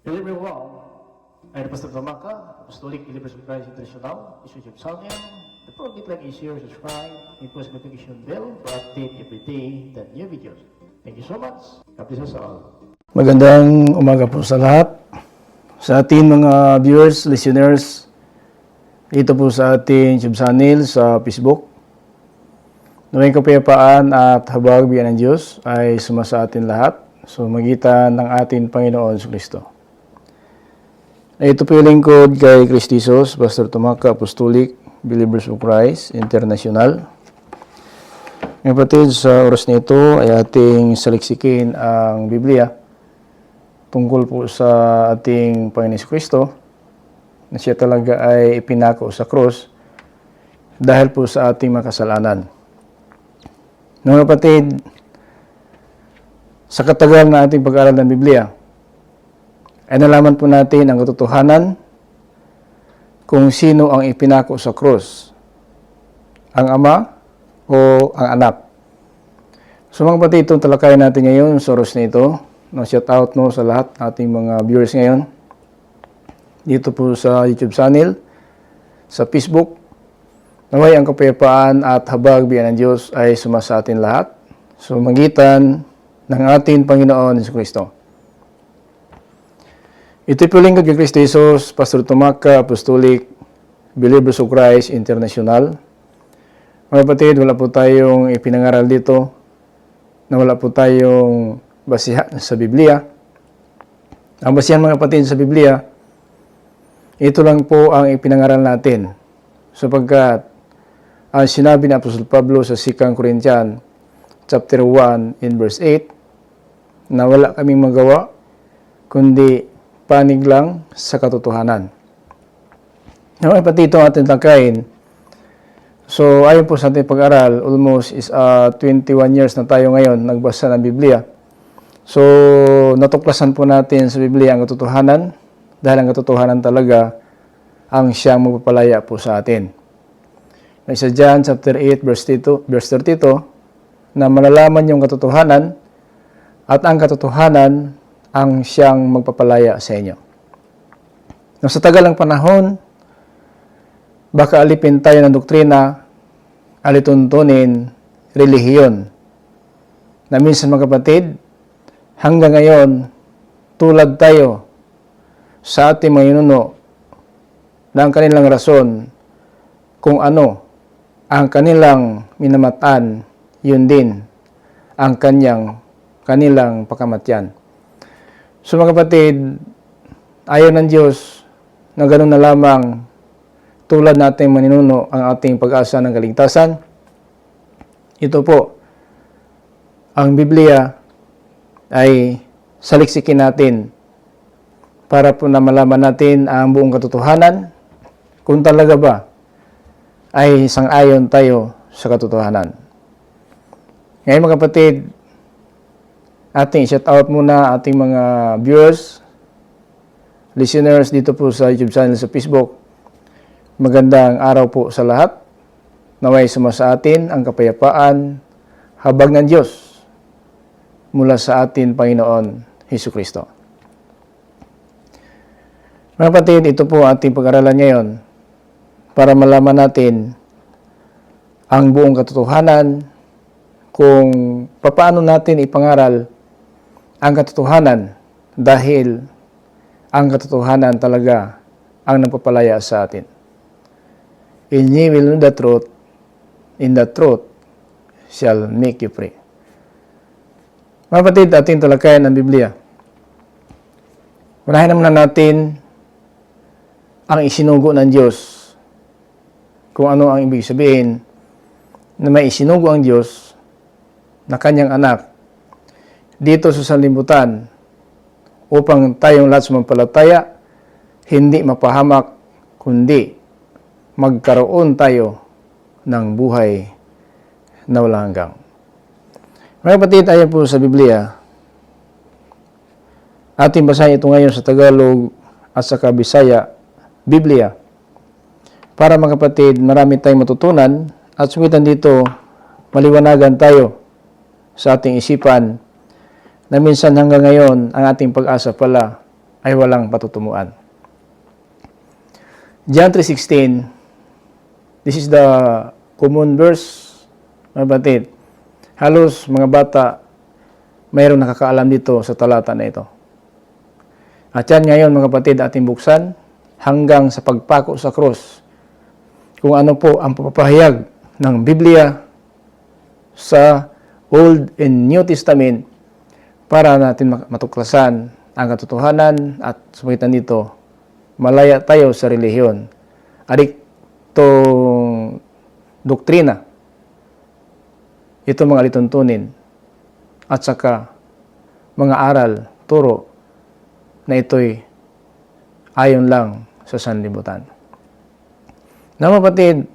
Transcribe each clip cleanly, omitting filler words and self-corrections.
Hello everyone, I'm Pastor Tamaka, Apostolic Believers of Christ International, Bishop Salmian. The program like is here, subscribe, and press the notification bell for update every day the new videos. Thank you so much. God bless us all. Magandang umaga po sa lahat. Sa ating mga viewers, listeners, dito po sa ating YouTube channel sa Facebook. Naway kapayapaan at habag biyan ng Diyos ay sumasa atin lahat sa magitan ng ating Panginoon Kristo. Ito po yung lingkod kay Christisos, Pastor Tumaka, Apostolic Believers of Christ International. Ngayon kapatid, sa oras nito ay ating saliksikin ang Biblia tungkol po sa ating Panginoon Kristo na siya talaga ay ipinako sa krus dahil po sa ating makasalanan. Mga kapatid, sa katagal na ating pag-aaral ng Biblia, ay nalaman po natin ang katotohanan kung sino ang ipinako sa krus, ang Ama o ang Anak. So mga kapatid, itong talakayan natin ngayon sa oras na ito. Shout out no sa lahat ating mga viewers ngayon. Dito po sa YouTube channel, sa Facebook. Naway ang kapayapaan at habag biyan ng Diyos ay sumasa atin lahat. So magitan ng ating Panginoon Jesucristo. Ito po lingkod kay Kristo Jesus, Pastor Tumaka, Apostolic Believers of Christ International. Mga kapatid, wala po tayong ipinangaral dito na wala po tayong basihan sa Biblia. Ang basihan mga kapatid sa Biblia, ito lang po ang ipinangaral natin. Sapagkat ang sinabi ni Apostol Pablo sa 2 Corinthians chapter 1 in verse 8, na wala kaming magawa kundi panig lang sa katotohanan. Mga kapatid, ito ang ating tangkain. So, ayon po sa ating pag-aral, almost is 21 years na tayo ngayon nagbasa ng Biblia. So, natuklasan po natin sa Biblia ang katotohanan dahil ang katotohanan talaga ang siyang magpapalaya po sa atin. Sa John chapter 8 verse 32 na malalaman yung katotohanan at ang katotohanan ang siyang magpapalaya sa inyo. Sa tagal ng panahon, baka alipin tayo ng doktrina, alituntunin, relihiyon, na minsan mga kapatid, hanggang ngayon, tulad tayo sa ating mga inuno na ang kanilang rason kung ano ang kanilang minamatan, yun din ang kanilang pakamatyan. So mga kapatid, ayaw ng Diyos na ganoon na lamang tulad nating maninuno ang ating pag-asa ng kaligtasan. Ito po, ang Biblia ay saliksikin natin para po na malaman natin ang buong katotohanan kung talaga ba ay sang-ayon tayo sa katotohanan. Ngayon mga kapatid, ating shout out muna ating mga viewers, listeners dito po sa YouTube channel sa Facebook. Magandang araw po sa lahat. Naway sumasa atin ang kapayapaan, habag ng Diyos mula sa atin Panginoon Jesucristo. Mga kapatid, ito po ating pag-aralan ngayon para malaman natin ang buong katotohanan kung paano natin ipangaral ang katotohanan dahil ang katotohanan talaga ang nagpapalaya sa atin. And ye will know the truth, in the truth shall make you free. Mga kapatid, ating talakayan ang Biblia. Unahin naman natin ang isinugo ng Diyos. Kung ano ang ibig sabihin na may isinugo ang Diyos na kanyang anak dito sa sanlibutan upang tayong lahat sumampalataya hindi mapahamak kundi magkaroon tayo ng buhay na walang hanggang. Mga kapatid, ayon po sa Biblia, ating basahin ito ngayon sa Tagalog at sa Bisaya, Biblia. Para mga kapatid, marami tayong matutunan at sumitan dito, maliwanagan tayo sa ating isipan na minsan hanggang ngayon ang ating pag-asa pala ay walang patutumuan. John 3:16, this is the common verse, mga batid. Halos mga bata, mayroong nakakaalam dito sa talata na ito. At yan ngayon mga kapatid ating buksan hanggang sa pagpako sa krus. Kung ano po ang papahayag ng Biblia sa Old and New Testament para natin matuklasan ang katotohanan at sumitan dito, malaya tayo sa relihiyon. Adiktong doktrina, ito mga lituntunin, at saka mga aral, turo, na ito'y ayon lang sa sanlibutan. Na kapatid,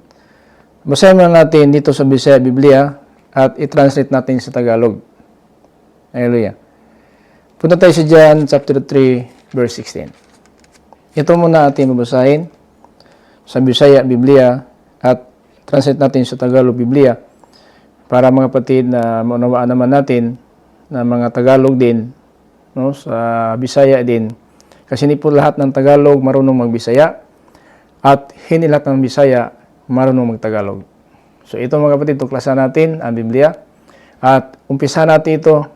basahin muna natin dito sa Bisaya Biblia at i-translate natin sa Tagalog. Hallelujah. Punta tayo sa John chapter 3, verse 16. Ito muna ating babasahin sa Bisaya Biblia at translate natin sa Tagalog Biblia para mga kapatid na maunawaan naman natin na mga Tagalog din, no, sa Bisaya din. Kasi hindi po lahat ng Tagalog marunong magbisaya at hindi lahat ng Bisaya marunong magtagalog. So ito mga kapatid, tuklasan natin ang Biblia at umpisa natin ito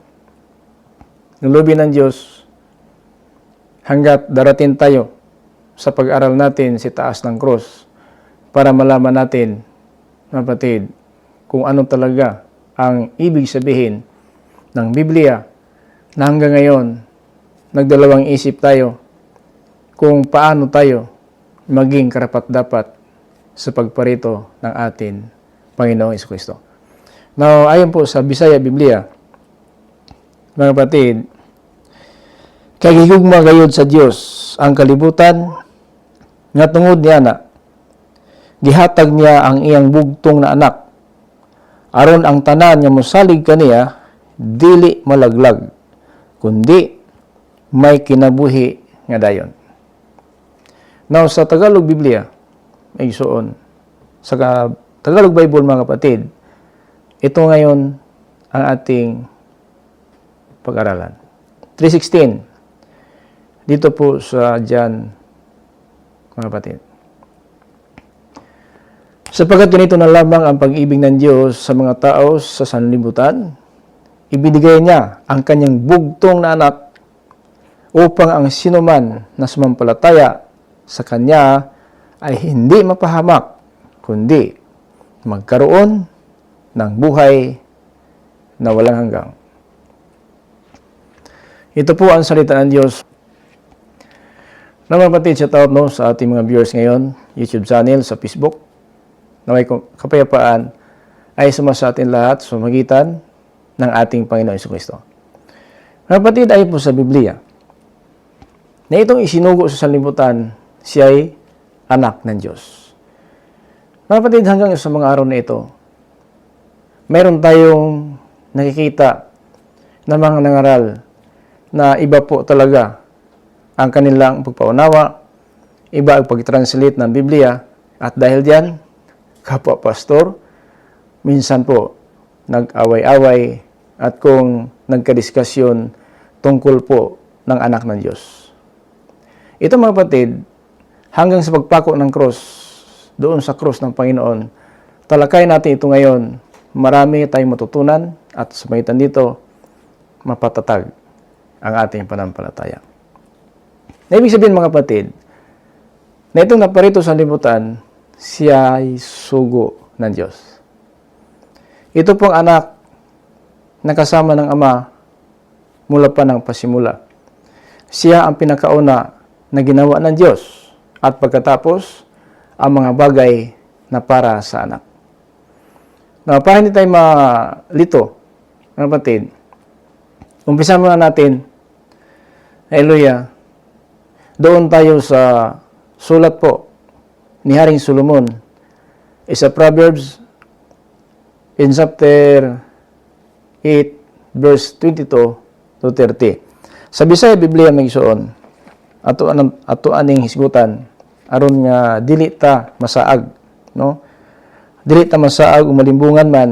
ng loob ng Diyos hanggat darating tayo sa pag-aral natin sa taas ng cross para malaman natin, mga kapatid, kung ano talaga ang ibig sabihin ng Biblia na hanggang ngayon nagdalawang isip tayo kung paano tayo maging karapat-dapat sa pagparito ng atin Panginoong Jesucristo. Now, ayon po sa Bisaya Biblia, mga kapatid, kagigugma gayud sa Dios ang kalibutan nga tungod niya na gihatag niya ang iyang bugtong na anak aron ang tanan nga mosalig kaniya dili malaglag kundi may kinabuhi nga dayon. Now sa Tagalog Biblia may isuon sa Tagalog Bible mga kapatid, ito ngayon ang ating pag-aralan. 3:16 dito po sa John, mga kapatid. Sapagkat ganito na lamang ang pag-ibig ng Diyos sa mga tao sa sanlibutan, ibinigay niya ang kanyang bugtong na anak upang ang sinuman na sumampalataya sa kanya ay hindi mapahamak, kundi magkaroon ng buhay na walang hanggang. Ito po ang salita ng Diyos. Na mga kapatid, shout out no, sa ating mga viewers ngayon, YouTube channel, sa Facebook, na may kapayapaan ay sumasa atin lahat sa magitan ng ating Panginoon Jesucristo. Mga kapatid, ay po sa Biblia, na itong isinugo sa sanlibutan, siya ay anak ng Diyos. Mga kapatid, hanggang sa mga araw na ito, mayroon tayong nakikita na mga nangaral na iba po talaga ang kanilang pagpaunawa, iba ang pag-translate ng Biblia, at dahil diyan, kapwa pastor, minsan po nag-away-away at kung nagkadiskasyon tungkol po ng anak ng Diyos. Ito mga kapatid, hanggang sa pagpako ng cross, doon sa cross ng Panginoon, talakay natin ito ngayon, marami tayong matutunan at sa magitan dito, mapatatag ang ating pananampalataya. Na ibig sabihin mga kapatid, na itong naparito sa libutan, siya ay sugo ng Diyos. Ito pong anak na kasama ng Ama mula pa ng pasimula. Siya ang pinakauna na ginawa ng Diyos at pagkatapos ang mga bagay na para sa anak. Na para hindi tayo malito, mga kapatid, umpisa muna natin, hallelujah, doon tayo sa sulat po ni Haring Solomon, sa Proverbs in chapter 8, verse 22 to 30. Sa Bisaya Biblia may isuon, ato aning hisgutan, aron nga dili ta masaag, no? Dili ta masaag umalimbungan man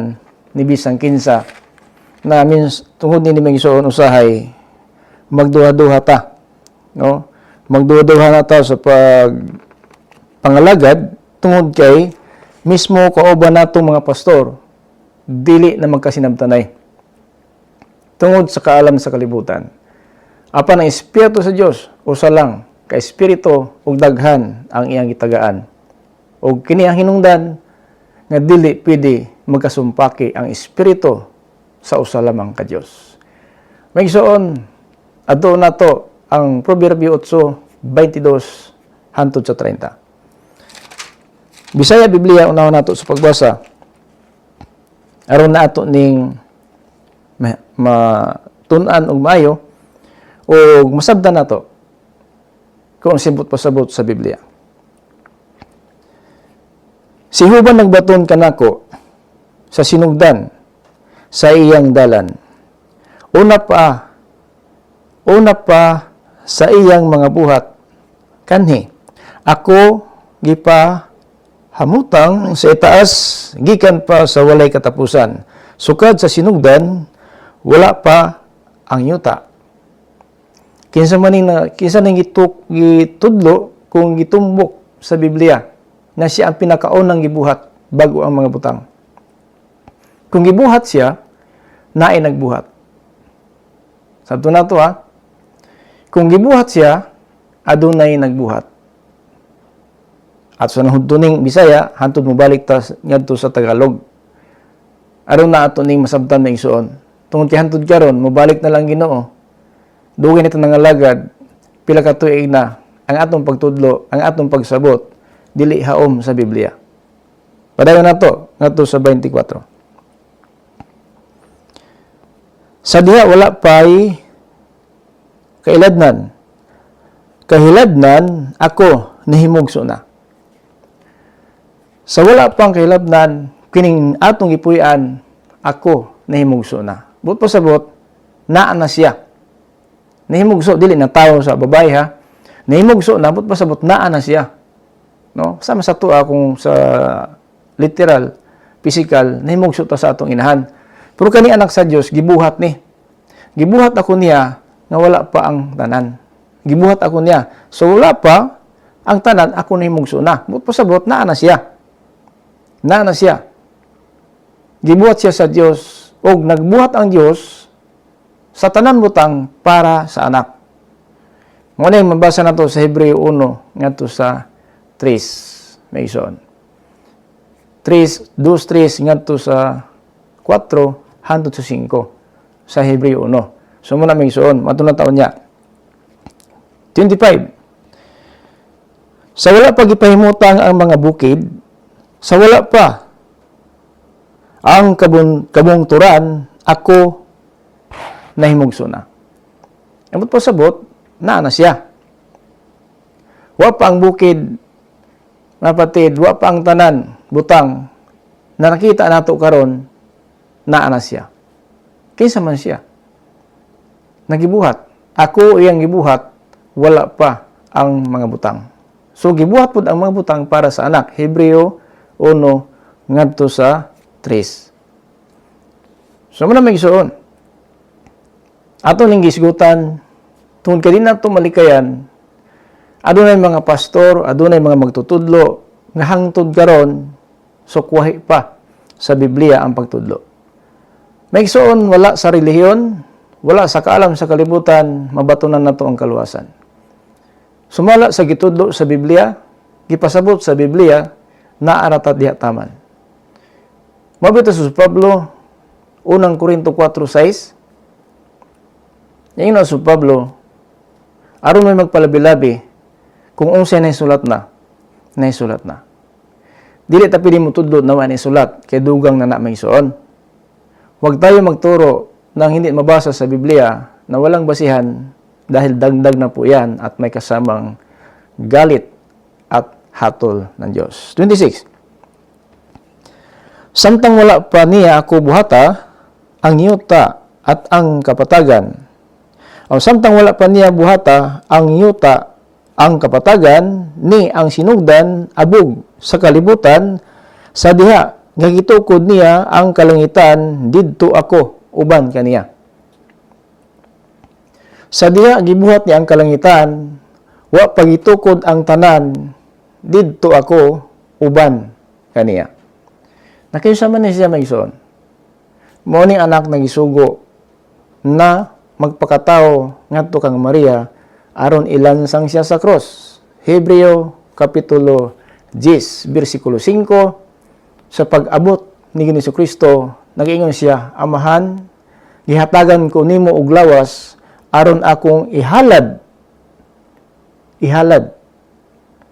ni bisang kinsa na means tungod ni may isuon usahay magduha-duha ta, no? magduduha na ta sa pangalagad tungod kay mismo kauban natong mga pastor dili na magkasinabtanay tungod sa kaalam sa kalibutan. Apan ang Espiritu sa Dios usa lang ka espiritu ug daghan ang iyang gitagaan. Ug kini ang hinungdan nga dili pwede magkasumpaki ang espiritu sa usa lamang ka Dios. Mayigsoon adto nato ang Proverbio 8:22 hangtod sa 30. Bisaya Biblia unaw nato sa pagbasa. Aron na ato ning matun-an og maayo o masabdan nato kung sibot pasabot sa Biblia. Si Huban nagbaton kanako sa sinugdan sa iyang dalan. Una pa sa iyang mga buhat kanhi ako gipa hamutang sa itaas gikan pa sa walay katapusan. Sukad sa sinugdan wala pa ang yuta. Kinsa ning gitudlo kung gitumbok sa Biblia na siya ang pinakaunang gibuhat bago ang mga butang. Kung gibuhat siya, naay nagbuhat. Sabto na to ha. Kung gibuhat siya, adunay nagbuhat. At sa nahudtuning Bisaya, hantod mo balik ta ngadto sa Tagalog. Aron na ato ning masabtan na igsuon. Tungod kay hantod karon, mobalik na lang Ginoo. Dugay nito nangalagad, pila ka tuig na ang atong pagtudlo, ang atong pagsabot dili haom sa Biblia. Padayon nato ngadto sa 24. Sa diha wala pay kailadnan. Kahiladnan ako nahimugso na. Sa wala pang kahiladnan kining atong gipuy-an ako nahimugso na. But pasabot naa na siya. Nahimugso dili na tawo sa babae ha. Nahimugso na but pasabot naa na siya. No? Sama sa tuwa kung sa literal, physical, nahimugso ta sa atong inahan. Pero kani anak sa Dios gibuhat ni. Gibuhat ako niya nga wala pa ang tanan. Gibuhat ako niya. So wala pa ang tanan ako nahimugso na. But pasabot naa na siya. Naa na siya. Gibuhat siya sa Dios og nagbuhat ang Dios sa tanan butang para sa anak. Muna yung mabasa na to sa Hebreo 1 ngadto sa 3. May ison. 2:3 ngadto sa 4 hangtod sa 5 sa Hebreo 1. So muna may ison. Matuna taon niya. 25. Sa wala pa gipahimutang ang mga bukid, sa wala pa ang kabungturan, ako nahimugso na. Amot pasabot, naa na siya. Wa pa ang bukid, napatid, wa pa ang tanan, butang, na nakita nato karon, naa na siya. Kinsa man siya? Nagibuhat. Ako iyang gibuhat, wala pa ang mga butang. So, gibuhat po ang mga butang para sa anak. Hebreo 1, ngadto sa 3. So, muna may gisuon. Ato ning gisgutan, tungod ka din nato malikayan, adunay mga pastor, adunay mga magtutudlo, nga hangtod karon sukwahi pa sa Biblia ang pagtudlo. May gisuon, wala sa relihiyon, wala sa kaalam sa kalibutan, mabatunan nato ang kaluwasan. Sumala sa gitudlo sa Biblia, gipasabot sa Biblia, naaratat diha taman. Mabito sa Pablo, 1 Korinto 4:6, yung na sa Pablo, aron may magpalabi-labi, kung unsay naisulat na, naisulat na. Dili ta pili mo tudlo na naisulat, kay dugang na may isuon. Huwag tayo magturo ng hindi mabasa sa Biblia na walang basihan dahil dagdag na po yan at may kasamang galit at hatol ng Diyos. 26. Samtang wala pa niya ako buhata, ang yuta at ang kapatagan. O samtang wala pa niya buhata, ang yuta, ang kapatagan, ni ang sinugdan, abog sa kalibutan, sa diha, nga gitukod niya ang kalangitan, didto ako, uban kaniya. Sa diha, gibuhat niya ang kalangitan, wa pagitukod ang tanan, didto ako uban kaniya. Nakiusama ni siya magison. Mao ni anak nagisugo na magpakatao ngadto kang Maria aron ilansang siya sa cross. Hebreo kapitulo 10 bersikulo 5, sa pag-abot ni Jesucristo nag-ingon siya, Amahan, gihatagan ko nimo og lawas aron akong ihalad.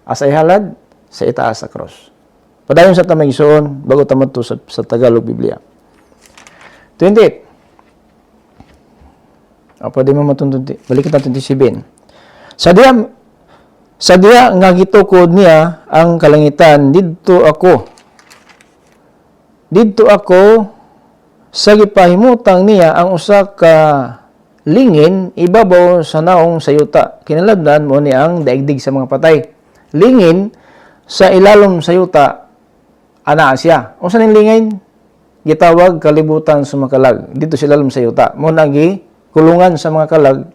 Asa ihalad? Sa itaas sa cross. Padayon sa tamang isuon, bago tamad to sa Tagalog Biblia. 28. Pwede mo matuntunti. Balik kita 27. Sa diya nga gitukod niya ang kalangitan, didto ako sa gipahimutang niya ang usa ka lingin ibabaw sa naong sayuta. Kinalabdan mo ni ang daigdig sa mga patay. Lingin sa ilalom sayuta ana siya. Unsa ning lingin? Gitawag kalibutan sa mga kalag. Dito sa ilalom sayuta. Mo nagi kulungan sa mga kalag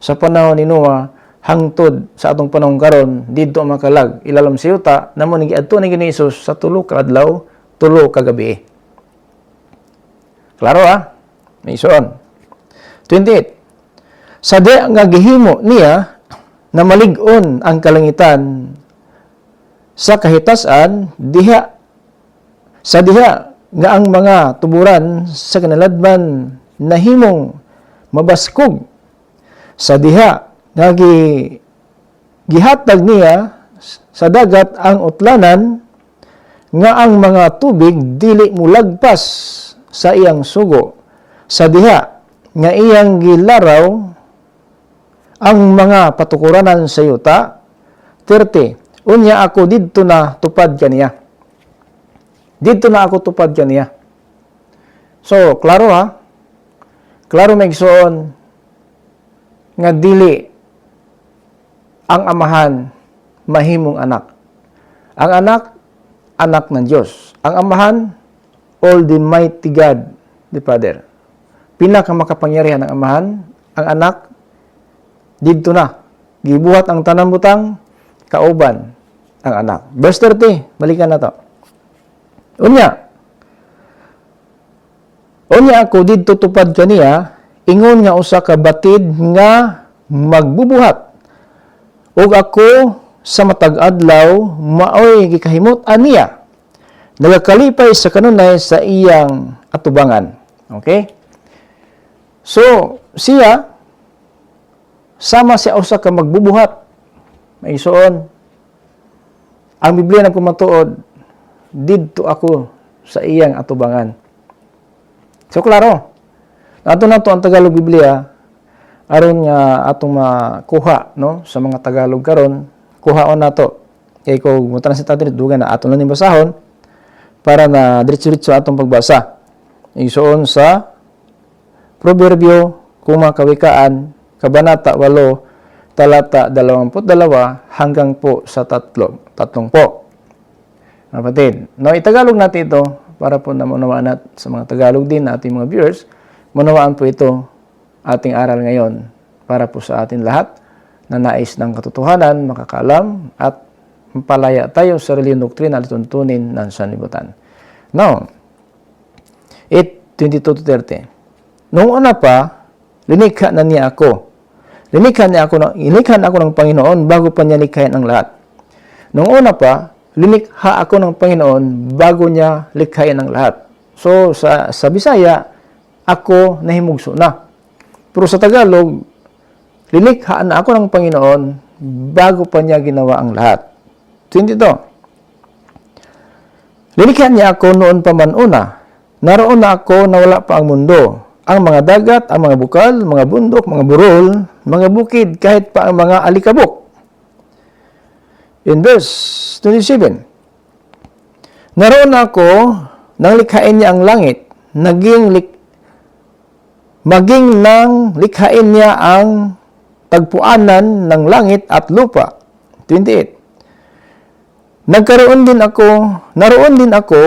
sa panahon ni Noah hangtod sa atong panahon karon didto ang mga kalag ilalom sayuta namo ni giadto ni Hesus sa 3 ka adlaw, 3 ka gabi. Klaro May isuon. 28. Sa diya nga gihimo niya na malig-on ang kalangitan sa kahitasan diha nga ang mga tuburan sa kinaladman nahimong mabaskog. Sa diha nga gihatag niya sa dagat ang utlanan nga ang mga tubig dili mulagpas sa iyang sugo. Sa diha nga iyang gilaraw ang mga patukuranan sa yuta. 30. Unya ako didto na tupad kaniya. Didto na ako tupad kaniya. So, klaro Klaro megsuon nga dili ang amahan mahimong anak. Ang anak ng Diyos. Ang amahan, Almighty God, the Father. Pinakamakapangyarihan ng amahan, ang anak, didto na. Gibuhat ang tanang butang, kauban ang anak. Verse 30, balikan na to. Unya ako didto tupad kaniya, ingon nga usa ka batid nga magbubuhat. Ug ako sa matag adlaw maoy gikahimot aniya. Nagakalipay sa kanunay sa iyang atubangan. Okay? So, siya sama siya usa ka magbubuhat. May isuon. Ang Biblia na kumatuod, didto ako sa iyang atubangan. So, klaro. Ato na to ang Tagalog Biblia, aron nga atong makuha no, sa mga Tagalog karon, kuhaon na to. Kaya kung mutan sa tatin, dugan na ato lang ni basahon, para na diretso-diretso atong pagbasa. Isuon sa Proverbio, Kawikaan, Kabanata 8, talata 22 hanggang po sa 30 po. Kapatid, no, itagalog natin ito para po na maunawaan natin sa mga Tagalog din na ating mga viewers. Maunawaan po ito ating aral ngayon para po sa atin lahat na nais ng katotohanan, makakaalam at mapalaya tayo sa reliyong doktrina at tuntunin ng sanlibutan. Now, 8:22-30. Noong una pa, linikha na niya ako. Linikha ako ng Panginoon bago pa niya likhain ang lahat. Noong una pa, linikha ako ng Panginoon bago niya likhain ang lahat. So, sa Bisaya, ako nahimugso na. Pero sa Tagalog, lilikha na ako ng Panginoon bago pa niya ginawa ang lahat. 22. Lilikha niya ako noon pa man una. Naroon na ako na wala pa ang mundo. Ang mga dagat, ang mga bukal, mga bundok, mga burol, mga bukid, kahit pa ang mga alikabok. In verse 27. Naroon na ako nang likhain niya ang langit, maging nang likhain niya ang tagpuanan ng langit at lupa. 28. Naroon din ako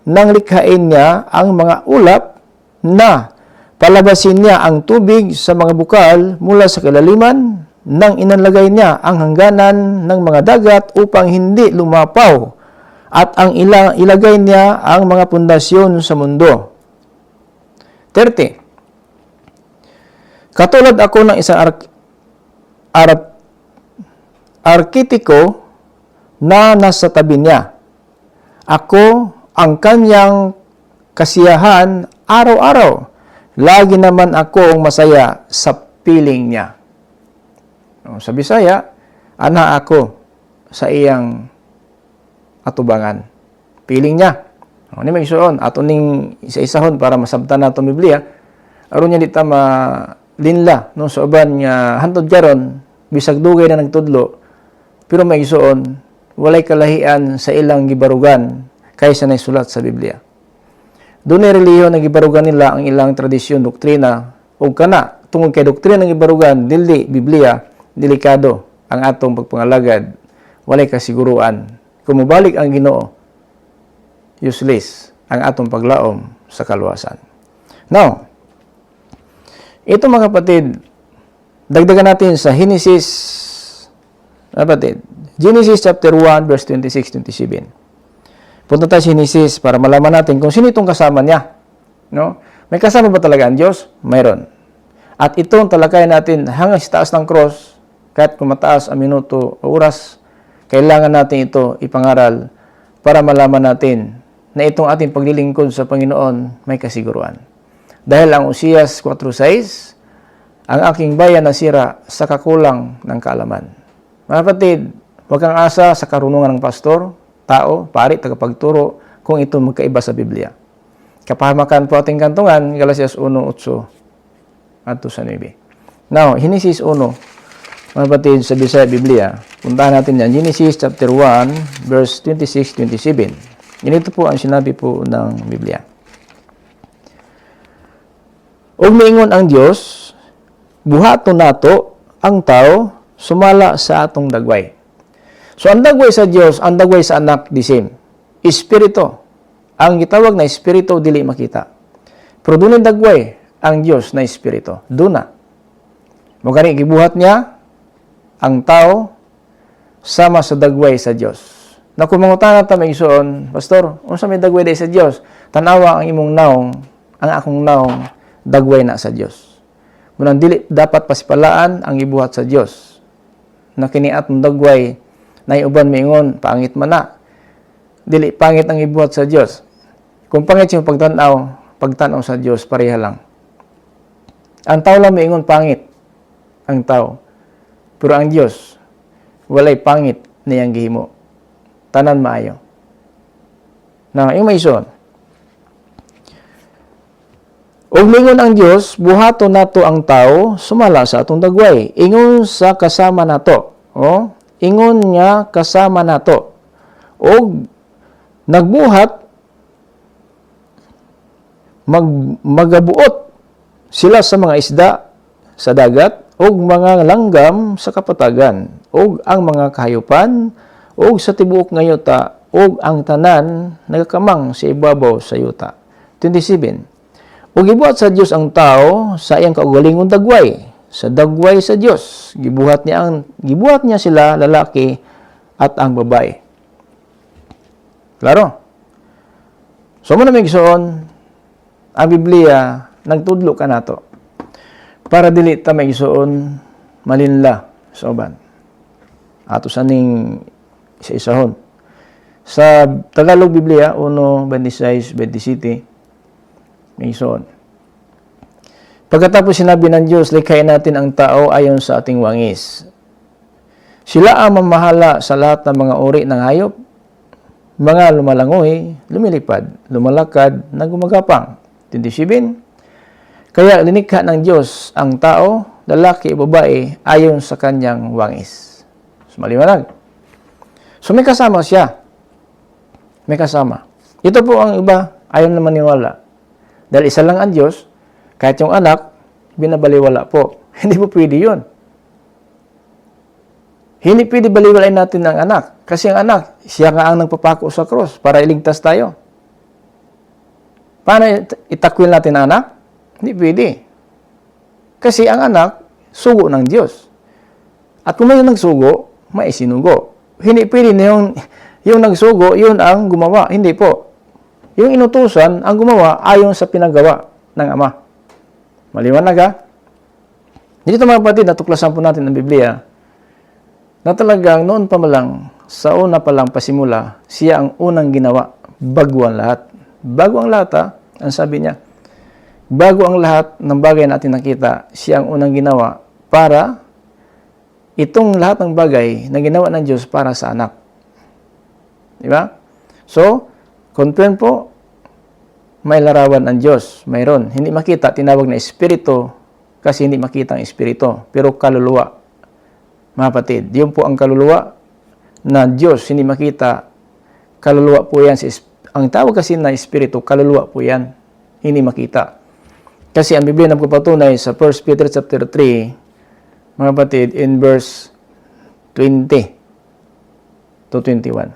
nang likhain niya ang mga ulap na palabasin niya ang tubig sa mga bukal mula sa kalaliman nang inalagay niya ang hangganan ng mga dagat upang hindi lumapaw at ang ilagay niya ang mga pundasyon sa mundo. 30. Katulad ako ng isang arkitiko na nasa tabi niya. Ako ang kanyang kasiyahan araw-araw. Lagi naman akong masaya sa piling niya. Sa Bisaya, ana ako sa iyang atubangan. Piling niya. Ni may isuon, ato ning isa-isahon para masabtan nato Biblia. Aron niya dita malinla no sa uban nga hantod karon bisag dugay na nagtudlo pero may isuon walay kalahian sa ilang gibarugan kaysa naisulat sa Biblia. Dunay relihiyon nga gibarugan nila ang ilang tradisyon, doktrina ug kana tungod kay doktrina nga gibarugan dili Biblia, delikado ang atong pagpangalagad, walay kasiguruan. Kung mobalik ang Ginoo, useless ang atong paglaom sa kaluwasan. Now, ito mga kapatid, dagdagan natin sa Genesis chapter 1 verse 26-27. Punta tayo sa Genesis para malaman natin kung sino itong kasama niya. No? May kasama ba talaga ang Diyos? Mayroon. At itong talakayan natin hanggang sa taas ng cross, kahit kung mataas ang minuto o oras, kailangan natin ito ipangaral para malaman natin na itong ating paglilingkod sa Panginoon may kasiguruan. Dahil ang Usias 4:6, ang aking bayan nasira sa kakulang ng kaalaman. Mga kapatid, huwag kang asa sa karunungan ng pastor, tao, pari, tagapagturo kung ito magkaiba sa Biblia. Kapahamakan po ating kantungan, Galatias 1:8 at 9. Now, Genesis 1, mga kapatid, sa Bisaya Biblia, puntahan natin yan. Genesis chapter 1, verse 26-27. Ganito po ang sinabi po ng Biblia. "Ug miingon ang Dios, buhaton nato ang tao sumala sa atong dagway." So, ang dagway sa Dios, ang dagway sa anak, the same. Espiritu. Ang gitawag na espiritu, dili makita. Pero doon dagway ang Dios na espiritu. Doon na. Magkani, gibuhat niya ang tao sama sa dagway sa Dios. Na kung mangutana ta may isuon, Pastor, unsa may dagway day sa Dios? Tanawa ang imong naong, ang akong naong dagway na sa Dios. Munang dili dapat pasipalaan ang ibuhat sa Dios. Na kiniat mong dagway na iuban miingon pangit man na. Dili pangit ang ibuhat sa Dios. Kung pangit yung pagtanaw sa Dios pareha lang. Ang tao lang miingon pangit ang tao. Pero ang Dios walay pangit niyang gihimo. Tanan maayo. Na yung may ison. Og mingon ang Dios, buhaton nato ang tao sumala sa atong dagway. Ingon sa kasama nato. Ingon nga kasama nato. Og nagbuhat magabuot sila sa mga isda sa dagat og mga langgam sa kapatagan og ang mga kahayupan og sa tibuok nga yuta og ang tanan nagakamang sa ibabaw sa yuta. 27. Og gibuhat sa Dios ang tao sa iyang kaugalingong dagway, sa dagway sa Dios. Gibuhat niya sila lalaki at ang babae. Klaro? So mo na may gisuon ang Biblia nagtudlo ka nato para dili ta may gisuon malinla sa uban. Ato sa ning isa-isahon. Sa Tagalog Biblia 1:26-27 may gisuon. Pagkatapos sinabi ng Diyos, likhain natin ang tao ayon sa ating wangis. Sila ang mamahala sa lahat ng mga uri ng hayop, mga lumalangoy, lumilipad, lumalakad, na gumagapang. 27. Kaya linikha ng Diyos ang tao, lalaki o babae, ayon sa kanyang wangis. So, maliwanag. So, may kasama siya. May kasama. Ito po ang iba, ayaw na maniwala. Dahil isa lang ang Diyos, kahit yung anak, binabaliwala po. Hindi po pwede yun. Hindi pwede baliwalain natin ang anak. Kasi ang anak, siya nga ang nagpapako sa cross para iligtas tayo. Paano itakwil natin ang anak? Hindi pwede. Kasi ang anak, sugo ng Diyos. At kung may nagsugo, may sinugo. Hindi pwede na yung nagsugo, yun ang gumawa. Hindi po. Yung inutusan, ang gumawa ayon sa pinagawa ng Ama. Maliwanag ha? Dito mga kapatid, natuklasan po natin ang Biblia na talagang noon pa malang, sa una pa lang pasimula, siya ang unang ginawa bago ang lahat. Bago ang lahat ha, ang sabi niya, bago ang lahat ng bagay na ating nakita, siya ang unang ginawa para itong lahat ng bagay na ginawa ng Diyos para sa anak. Di ba? So, confirm po, may larawan ng Diyos. Mayroon. Hindi makita, tinawag na espiritu kasi hindi makita ang espiritu. Pero kaluluwa. Mga kapatid, yun po ang kaluluwa na Diyos, hindi makita. Kaluluwa po yan. Ang tawag kasi na espiritu, kaluluwa po yan. Hindi makita. Kasi ang Biblia nagpapatunay sa 1 Peter chapter 3, mga kapatid, in verse 20 to 21.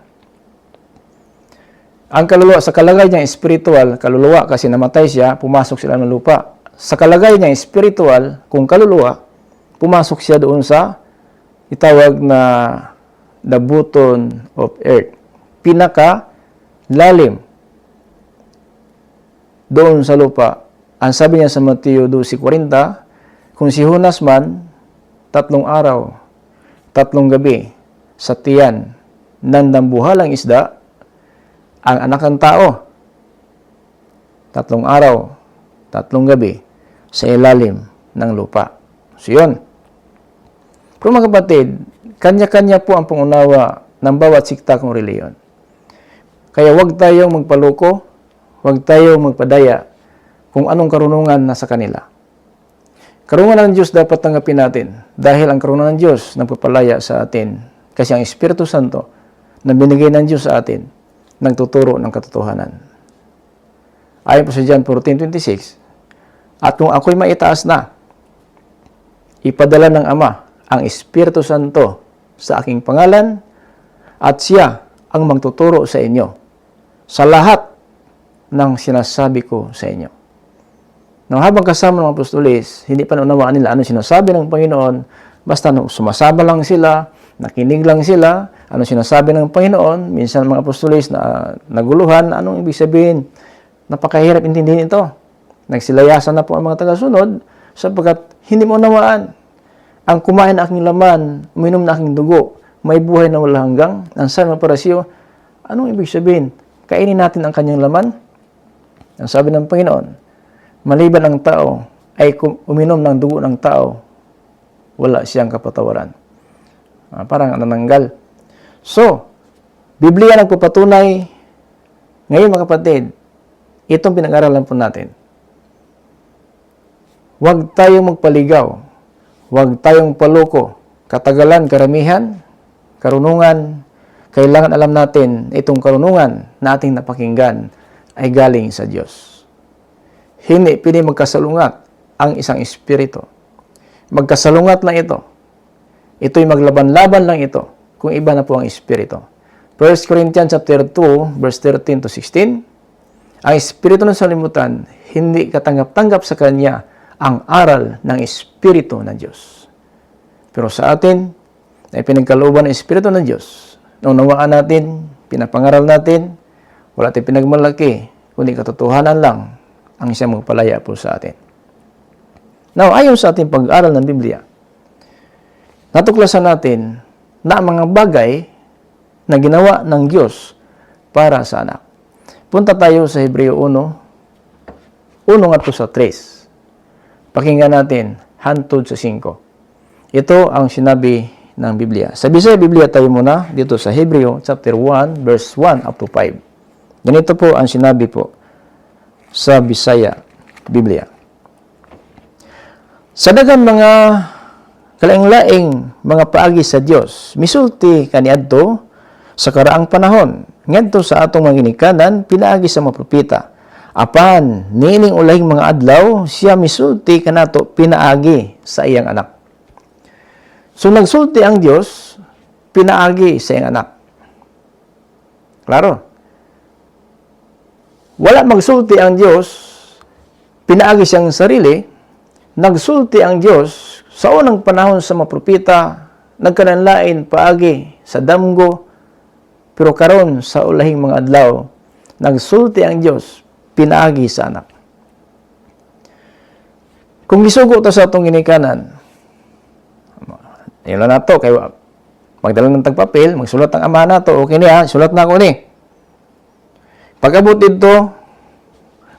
Ang kaluluwa, sa kalagay niyang spiritual, kaluluwa kasi namatay siya, pumasok sila ng lupa. Sa kalagay niyang spiritual, kung kaluluwa, pumasok siya doon sa itawag na the bottom of earth. Pinaka lalim doon sa lupa. Ang sabi niya sa Mateo 12:40, kung si Jonas man, 3 araw, 3 gabi, sa tiyan ng dambuhalang isda, ang anak ng tao, 3 araw, 3 gabi, sa ilalim ng lupa. So yun. Pero mga kapatid, kanya-kanya po ang pangunawa ng bawat sikta kong reliyon. Kaya huwag tayong magpaluko, huwag tayong magpadaya kung anong karunungan nasa kanila. Karunungan ng Diyos dapat tanggapin natin dahil ang karunungan ng Diyos nagpapalaya sa atin kasi ang Espiritu Santo na binigay ng Diyos sa atin nagtuturo ng katotohanan. Ayon po sa John 14:26, at kung ako'y maitaas na, ipadala ng Ama ang Espiritu Santo sa aking pangalan at siya ang magtuturo sa inyo sa lahat ng sinasabi ko sa inyo. Nang habang kasama ng mga apostolis, hindi pa naunawaan nila ano sinasabi ng Panginoon, basta sumasama lang sila, nakinig lang sila, ano sinasabi ng Panginoon. Minsan mga apostolis na naguluhan, anong ibig sabihin? Napakahirap intindihin ito. Nagsilayasan na po ang mga tagasunod sapagkat hindi mo unawaan. Ang kumain na aking laman, uminom na aking dugo, may buhay na wala hanggang. Ang sabi ng parasyo, anong ibig sabihin? Kainin natin ang kanyang laman? Ang sabi ng Panginoon, maliban ang tao ay uminom ng dugo ng tao, wala siyang kapatawaran. Parang nananggal. So, Biblia nagpapatunay, ngayon mga kapatid, itong pinag-aralan po natin. Huwag tayong magpaligaw, huwag tayong paloko, katagalan, karamihan, karunungan, kailangan alam natin itong karunungan na ating napakinggan ay galing sa Diyos. Hindi pwede magkasalungat ang isang espiritu. Magkasalungat lang ito. Ito'y maglaban-laban lang ito kung iba na po ang espiritu. 1 Corinthians chapter 2, verse 13 to 16, ang espiritu ng salimutan, hindi katanggap-tanggap sa kanya ang aral ng espiritu ng Diyos. Pero sa atin, ay pinagkalooban ng espiritu ng Diyos. Naunawaan natin, pinapangaral natin, wala tayong pinagmalaki, kundi katotohanan lang ang siyang magpalaya po sa atin. Now, ayon sa ating pag-aaral ng Biblia, natuklasan natin na ang mga bagay na ginawa ng Diyos para sa anak. Punta tayo sa Hebreo 1, 1 nga to sa 3. Pakinggan natin, hantod sa 5. Ito ang sinabi ng Biblia. Sa Bisaya Biblia tayo muna, dito sa Hebreo chapter 1, verse 1 up to 5. Ganito po ang sinabi po sa Bisaya Biblia. Sa daghang mga kalaing-laing mga paagi sa Dios, misulti kaniadto sa karaang panahon, ngadto sa atong mga ginikanan, pinaagi sa mga propeta. Apan, nining ulahing mga adlaw, siya misulti kanato pinaagi sa iyang anak. So, nagsulti ang Diyos, pinaagi sa iyang anak. Klaro. Wala magsulti ang Diyos, pinaagi siyang sarili, nagsulti ang Diyos sa unang panahon sa mga propeta nagkananlain paagi sa damgo, pero karon sa ulahing mga adlaw, nagsulti ang Dios pinaagi sa anak. Kung gisugo ta sa atong ginikanan, yun lang nato, kay magdala ng tagpapel, magsulat ang ama nato, okay niya, sulat na ako ni. Pag-abot dito,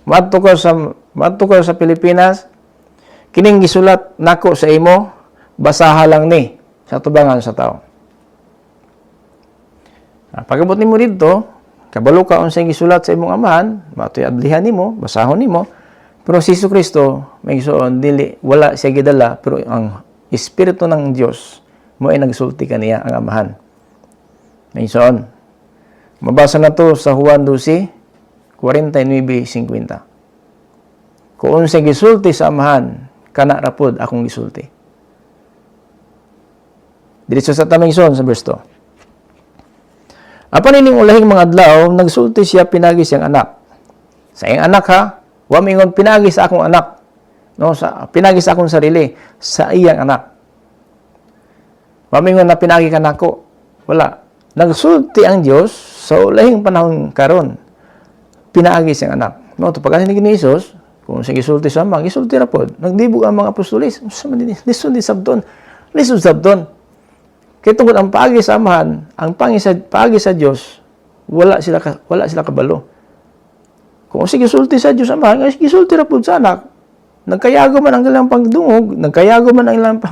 maadto ka sa Pilipinas, kining gisulat nako sa imo, basaha lang ni sa tubangan sa tao. Pag-abot nimo dito, kabalo ka unsay gisulat sa imong amahan, matoy adlihan nimo, basahon nimo. Pero si Kristo, may gisuon dili wala siya gidala, pero ang Espiritu ng Dios mo ay nagsulti kaniya ang amahan. May gisuon. Mabasa na to sa Juan 12:49-50. Kung unsay gisulti sa amahan, kana rapod akong gisulti. Diretso sa tamingson sa verse 2. Apan ining ulahing mga adlaw, nagsulti siya pinagi siyang anak. Sa iyang anak ha, wa mingon pinagi sa akong anak. No, sa pinagi sa akong sarili, sa iyang anak. Wa mingon na pinagi ka nako. Wala. Nagsulti ang Dios sa ulahing panahon karon. Pinaagi siyang anak. No, to pagani ni Hesus, kung sige gisulti sa ama, gisulti ra pod. Nagdibog ang mga apostolis. Sa man din lisod di sabton. Lisod sabton. Kaya tungkol ang paagi sa amahan, ang paagi sa Diyos, wala sila kabalo. Kung sige sulti sa Diyos amahan, gisulti ra pud sa anak. Nagkayago man ang ilang pagdungog, nagkayago man ang ilang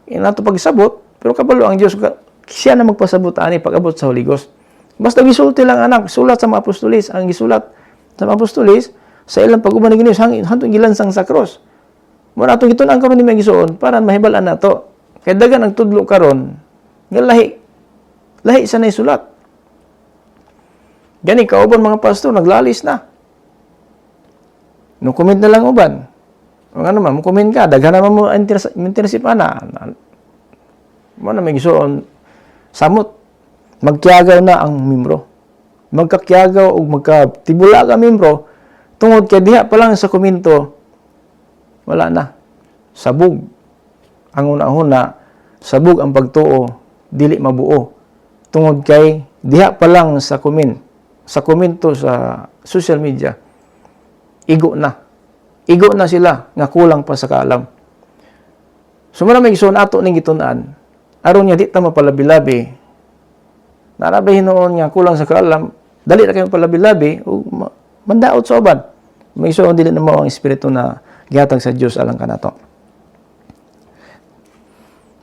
inato pagsabot, pero kabalo ang Diyos, siya na magpasabot ani pag-abot sa Holy Ghost. Basta gisulti lang anak, sulat sa mga apostolis, ang gisulat sa mga apostolis, sa ilang pag-uban ni Ginoo, hantong gilansang sa cross. Mo na atong gitun-an karon ni may gisuon para mahibal-an nato. Kay dagan ang tudlo karon, nga lahi sa naisulat. Gani kauban mga pastor naglalis na. No comment na lang uban. O ano man, mo comment ka, daghan naman mo internship ana. Mo na may gisuon samot. Magkiyagaw na ang membro. Magkakiyagaw o magkatibula ka membro, tungod kay diha pa lang sa komento, wala na. Sabog. Ang una-una, sabog ang pagtuo, dili mabuo. Tungod kay diha pa lang sa komento sa social media, igo na sila nga kulang pa sa kaalam. So maraming gisuon ato ning gitun-an aron nya di ta mapalabi-labi. Narabahin noon nga kulang sa kaalam, dali ra kayo palabi-labi o mandaot sa uban. May gisuon dili na mao ang espiritu na gihatag sa Dios alang kanato.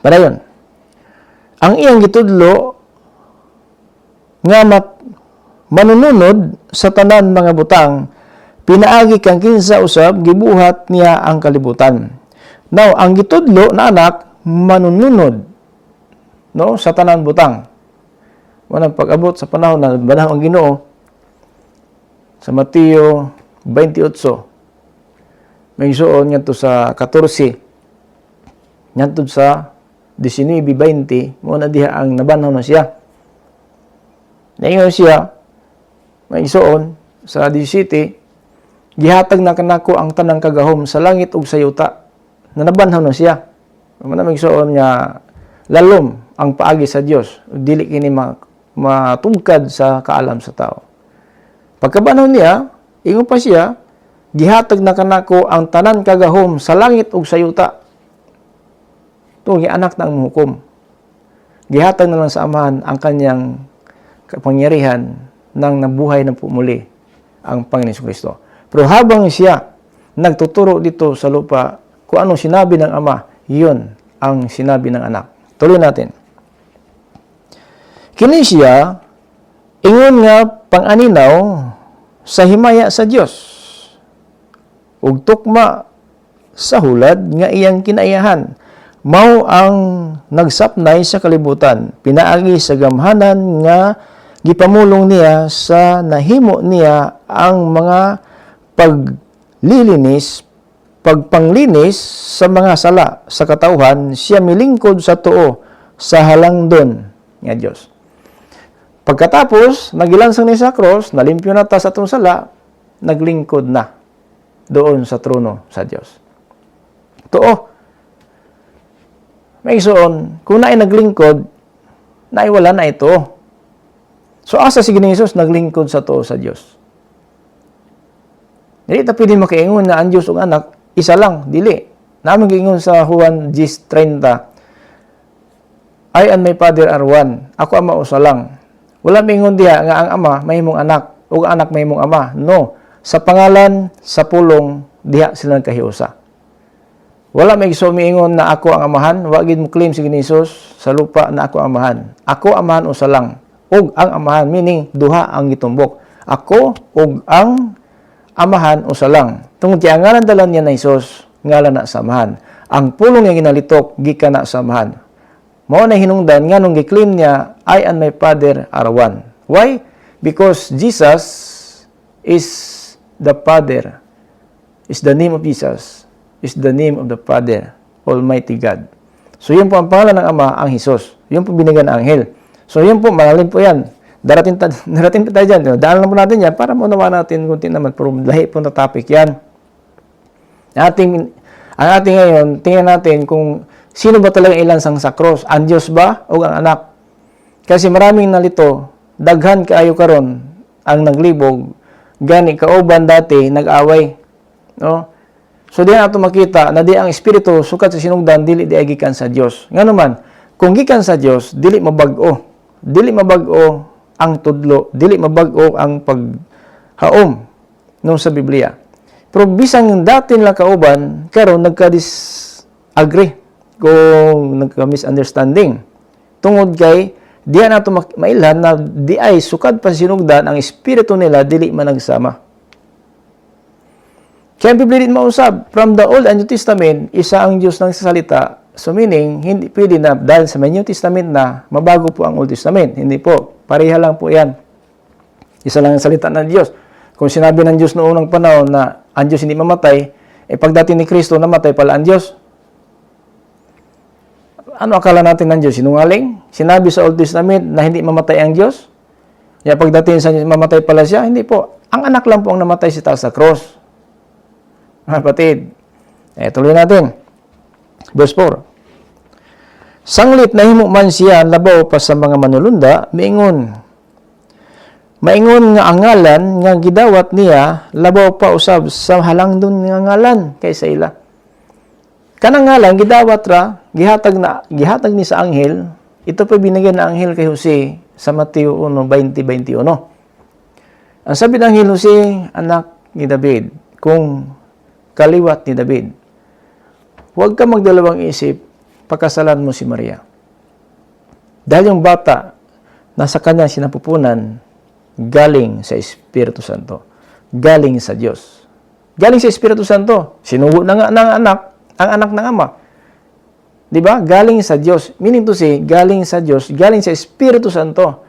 Padayon, ang iyang gitudlo nga manununod sa tanan mga butang, pinaagi kang kinsa usab gibuhat niya ang kalibutan. Now, ang gitudlo na anak manununod no sa tanan butang. Wanang pag-abot sa panahon na banaw ang Ginoo sa Mateo 28. May gisuon ngadto sa 14 ngadto sa 19:20 mo na diha ang nabanaw na siya. Naingon siya, may gisuon sa 17, gihatag na kanako ang tanang kagahom sa langit ug sa yuta. Na nabanhaw na siya. Mo na may gisuon nga lalom ang paagi sa Dios, dili kini matungkad sa kaalam sa tao. Pagkabanhaw niya, ingon pa siya, gihatag na kanako ang tanan kagahom sa langit ug sa yuta. Ito, anak na ang hukom. Gihatag na lang sa amahan ang kanyang kapangyarihan nang nabuhay na pumuli ang Panginoon Kristo. Pero habang siya nagtuturo dito sa lupa, kung ano sinabi ng ama, yun ang sinabi ng anak. Tuloy natin. Kini siya, ingon nga panganinaw sa himaya sa Dios ug tukma sa hulad nga iyang kinaiyahan. Mao ang nagsapnay sa kalibutan, pinaagi sa gamhanan nga gipamulong niya sa nahimo niya ang mga pagpanglinis sa mga sala sa katawhan, siya milingkod sa tuo sa halangdon nga Dios. Pagkatapos, nagilansang ni sa cross, nalimpyo na ta sa atong sala, naglingkod na doon sa trono sa Dios. Tuo. May igsoon, kung naay naglingkod, naay wala na ito. So asa si Ginoong Hesus naglingkod sa to sa Dios. Dili ta pwede makaingon na ang Dios ug anak isa lang, dili. Namin giingon sa Juan 10:30, I and my Father are one. Ako ama usa lang. Wala mingon diha nga ang ama mahimong anak ug anak mahimong ama. No, sa pangalan, sa pulong diha sila nagkahiusa. Wala may miingon na ako ang amahan, wa gid mo claim si Ginoong Hesus sa lupa na ako ang amahan. Ako amahan usa lang. Ug ang amahan meaning duha ang gitumbok. Ako ug ang amahan usa lang. Tungod kay ang ngalan dalan niya na Hesus, ngalan na sa amahan. Ang pulong niya ginalitok gikan na sa amahan. Mao na hinungdan nganong gi-claim niya I and my Father are one. Why? Because Jesus is the Father. Is the name of Jesus. Is the name of the Father, Almighty God. So, yun po ang pangalan ng Ama, ang Hesus. Yun po binigyan ng anghel. So, yun po, malalim po yan. Darating pa tayo dyan. Daan lang po natin yan para maunawa natin kunti naman. Pero lahi po na topic yan. Ang ating ngayon, tingnan natin kung sino ba talaga ilansang sa cross? Ang Diyos ba o ang anak? Kasi maraming nalito, daghan kaayo karon ang naglibog, gani kauban dati nag-away. No? So diyan ato makita na di ang espiritu sukat sa sinugdan dili di gikan sa Dios. Ngano man, kung gikan sa Dios dili mabag-o. Dili mabag-o ang tudlo, dili mabag-o ang paghaom no sa Biblia. Pero bisang dati nila kauban karon nagka-disagree kung nagka-misunderstanding. Tungod kay diyan ato mailhan na di ay sukad pa sa sinugdan ang espiritu nila dili man nagsama. Kaya ang Biblia din mausab, from the Old and New Testament, isa ang Diyos ng sasalita. So meaning, hindi pwede na dahil sa New Testament na, mabago po ang Old Testament. Hindi po. Pareha lang po yan. Isa lang ang salita ng Diyos. Kung sinabi ng Diyos noong unang panahon na ang Diyos hindi mamatay, pagdating ni Kristo, namatay pala ang Diyos. Ano akala natin ng Diyos? Sinungaling? Sinabi sa Old Testament na hindi mamatay ang Diyos? Kaya pagdating sa mamatay pala siya, hindi po. Ang anak lang po ang namatay si taas sa cross. Kapatid, tuloy natin. Verse 4. Sanglit na himo man siya labaw pa sa mga manulunda, maingon nga ang ngalan nga gidawat niya labaw pa usab sa halangdon nga ngalan kaysa ila. Kanang ngalan gidawat ra, gihatag ni sa anghel. Ito pa binigyan na anghel kay Jose sa Mateo 1:20-21. Ang sabi ng anghel, Jose, anak ni David, kung kaliwat ni David, huwag ka magdalawang isip, pagkasalan mo si Maria. Dahil yung bata, nasa kanyang sinapupunan, galing sa Espiritu Santo. Galing sa Diyos. Galing sa Espiritu Santo. Sinugo na nga ng anak, ang anak ng ama. Diba? Galing sa Diyos. Meaning to say, galing sa Diyos, galing sa Espiritu Santo.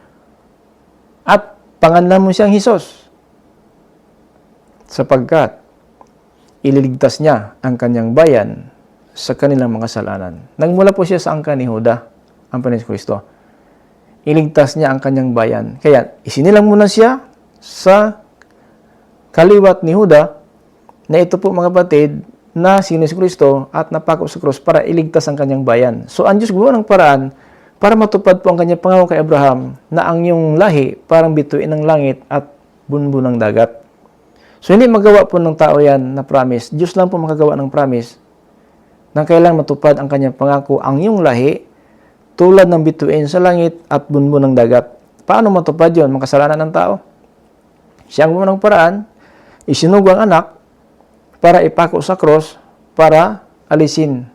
At pangalan mo siyang Hesus. Sapagkat, ililigtas niya ang kanyang bayan sa kanilang mga kasalanan. Nagmula po siya sa angkan ni Juda, ang Panginoon Kristo. Iligtas niya ang kanyang bayan. Kaya, isinilang muna siya sa kaliwat ni Juda na ito po mga kapatid na si Kristo at napako sa krus para iligtas ang kanyang bayan. So, ang Diyos gumawa ng paraan para matupad po ang kanyang pangako kay Abraham na ang iyong lahi parang bituin ng langit at bunbun ng dagat. So, hindi magawa po ng tao yan na promise. Diyos lang po makagawa ng promise na kailang matupad ang kanyang pangako, ang iyong lahi, tulad ng bituin sa langit at bunbun ng dagat. Paano matupad yun? Makasalanan ng tao. Siya ang gumawa ng paraan, isinugo ang anak para ipako sa cross para alisin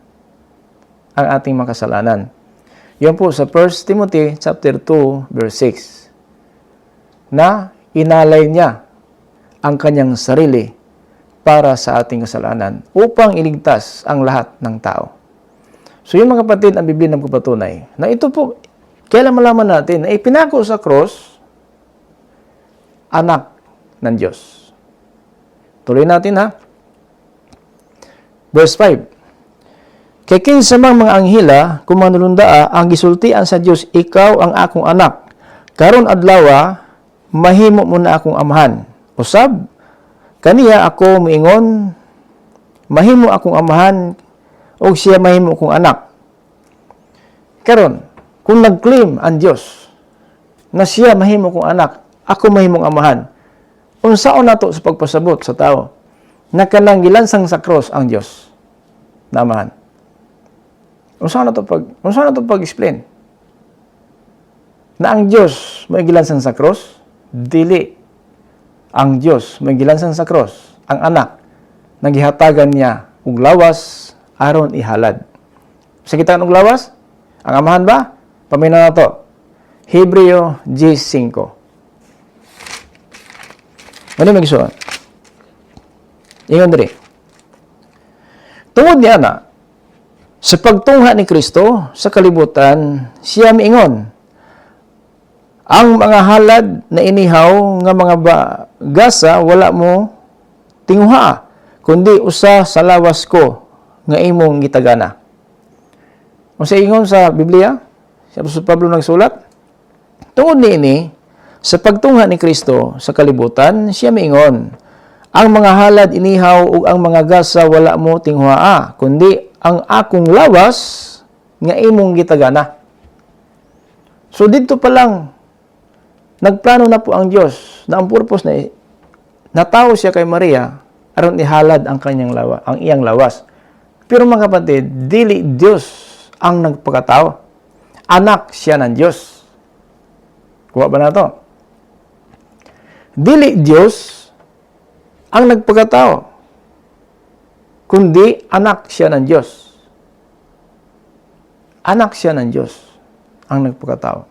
ang ating makasalanan. Yan po sa 1 Timothy chapter 2, verse 6, na inalay niya ang kanyang sarili para sa ating kasalanan upang iligtas ang lahat ng tao. So yung mga kapatid, ang Biblia na patunay na ito po, kailan malaman natin na ipinako sa cross anak ng Diyos. Tuloy natin ha. Verse 5. Kay kinsamang mga anghela, kung manulundaa, ang gisultian sa Diyos, ikaw ang akong anak. Karon adlawa, mahimo mo na akong amahan. Usab, kaniya ako moingon, mahimo akong amahan, o siya mahimo akong anak. Karon, kung nag-claim ang Dios na siya mahimo kong anak, ako mahimong amahan, unsaon nato sa pagpasabot sa tao na kanang gilansang sa cross ang Dios na amahan? Unsaon nato pag-explain na ang Dios may gilansang sa cross? Dili. Ang Dios may gilansang sa cross, ang anak nagihatagan niya og lawas aron ihalad. Sa kita og lawas, ang amahan ba? Paminaw nato. Hebreo 10:5. Ano magsuon? Ingon diri. Tungod niya na, sa pagtungha ni Kristo sa kalibutan, siya miingon, ang mga halad na inihaw nga mga gasa wala mo tinguha, kundi usa sa lawas ko nga imong gitagana. Unsa ingon sa Biblia? Si Apostol Pablo nagsulat, tungod niini, sa pagtungha ni Kristo sa kalibutan, siya miingon, ang mga halad inihaw ug ang mga gasa wala mo tinguha, kundi ang akong lawas nga imong gitagana. So dito pa lang nagplano na po ang Diyos na ang purpose na natao siya kay Maria aron ihalad ang kanyang ang iyang lawas. Pero mga kapatid, dili Diyos ang nagpakatao. Anak siya ng Diyos. Kuha ba na to? Dili Diyos ang nagpakatao, kundi anak siya ng Diyos. Anak siya ng Diyos ang nagpakatao.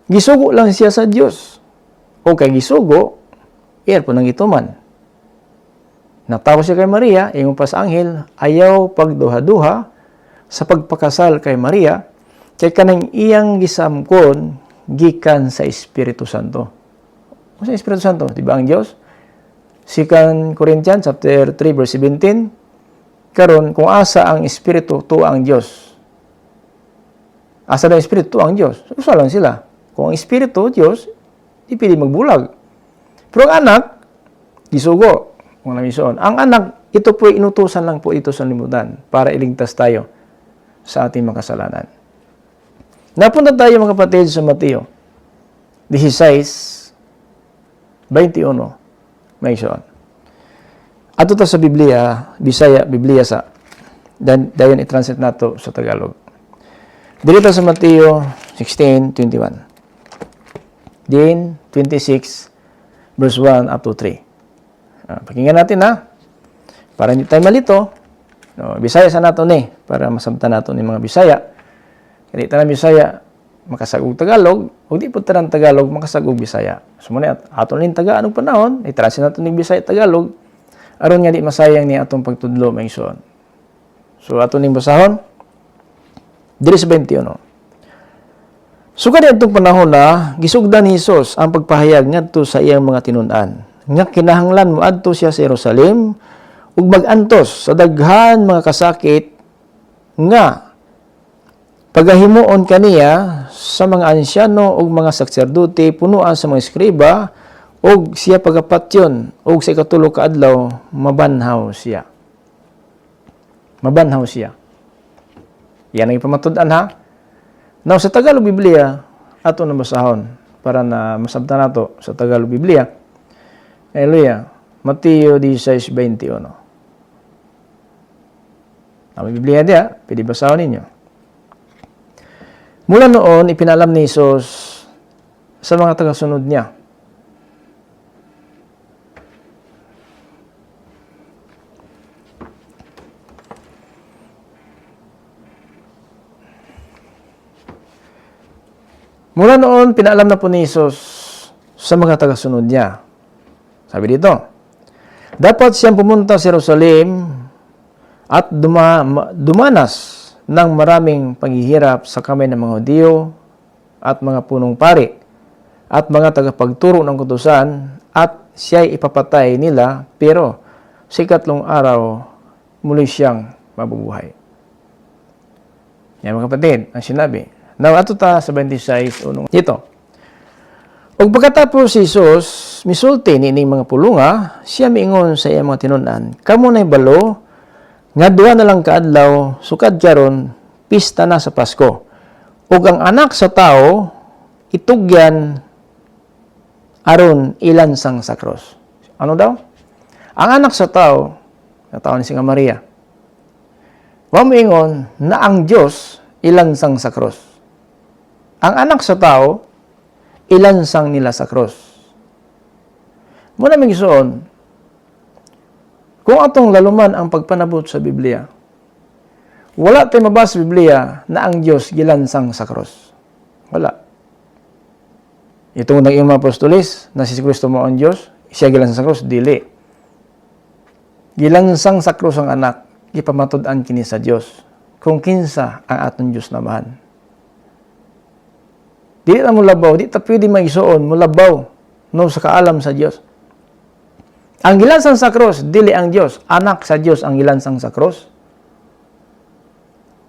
Gisugo lang siya sa Diyos. O kay gisugo, iyan po nang ituman. Natawo siya kay Maria, ingon pa sa anghel, ayaw pagduha-duha sa pagpakasal kay Maria, kay kanang iyang gisamkon gikan sa Espiritu Santo. O sa Espiritu Santo, di ba ang Diyos? 2 Corinthians chapter 3 verse 17, karon kung asa ang Espiritu, tuwa ang Diyos. Asa na Espiritu, tuwa ang Diyos. Usa lang sila. Kung ang Espiritu, Diyos, di pwede magbulag. Pero ang anak, gisugo. Kung namisoon. Ang anak, ito po inutusan lang po ito sa limutan para iligtas tayo sa ating mga kasalanan. Napunta tayo mga kapatid sa Mateo 16:21. May isoon. Ato ta sa Biblia, Bisaya, Biblia sa dayon i-translate nato sa Tagalog. Dito sa Mateo 16:21. Then 26 verse 1 up to 3. Pakinggan natin ha. Para hindi tayo malito. Bisaya sa nato ni para masabtan nato ni mga Bisaya. Kaya tanang Bisaya makasagog Tagalog, o di po tanang Tagalog makasagog Bisaya. Sumuna aton ning taga anong panahon, i-translate nato ning Bisaya Tagalog aron nga di masayang ni atong pagtudlo maigsoon. So aton ning basahon diri sa 21. Sugad adtong panahon na gisugdan ni Hesus ang pagpahayag ngadto sa iyang mga tinun-an. Nga kinahanglan moadto siya sa Jerusalem ug mag-antos sa daghan mga kasakit nga pagahimuon kaniya sa mga ansyano ug mga sacerdote punuan sa mga eskriba ug siya pagapatyon ug sa ikatulo ka adlaw mabanhaw siya. Mabanhaw siya. Yan ang ipamatud-an ha. Now, sa Tagalog Biblia, ato na basahon para na masabtan nato sa Tagalog Biblia. Hallelujah. Mateo 16:21. Ang Biblia diya, pwede basahon ninyo. Mula noon, ipinalam ni Hesus sa mga tagasunod niya. Mula noon, pinaalam na po ni Hesus sa mga tagasunod niya. Sabi dito, dapat siyang pumunta sa Jerusalem at dumanas ng maraming paghihirap sa kamay ng mga Hudyo at mga punong pari at mga tagapagturo ng kutusan at siya'y ipapatay nila pero sa ikatlong araw muli siyang mabubuhay. Yan mga kapatid, ang sinabi. Now, ato ta sa 26, unong dito. Ug pagkatapos si Jesus, misulti ni ining mga pulunga, siya miingon sa iyang mga tinun-an, kamo na'y balo, nga duha na lang kaadlaw, sukad karon, pista na sa Pasko. Ug ang anak sa tao itugyan aron ilansang sa cross. Ano daw? Ang anak sa tao, na tao ni Singa Maria, wa moingon na ang Dios ilansang sa cross. Ang anak sa tao ilansang nila sa cross. Muna may gisuon, kung atong laluman ang pagpanabot sa Biblia, wala tayo mabasa sa Biblia na ang Diyos gilansang sa cross. Wala. Itong nag-iyon mga apostolis, na si Kristo mo ang Diyos, siya gilansang sa cross, dili. Gilansang sa cross ang anak, ipamatud-an kini sa Diyos, kung kinsa ang atong Diyos namahan. Dili na mo labaw, di ta pwede magisuon, mo labaw, no sa kaalam sa Diyos. Ang gilansang sa cross, dili ang Diyos. Anak sa Diyos ang gilansang sa cross.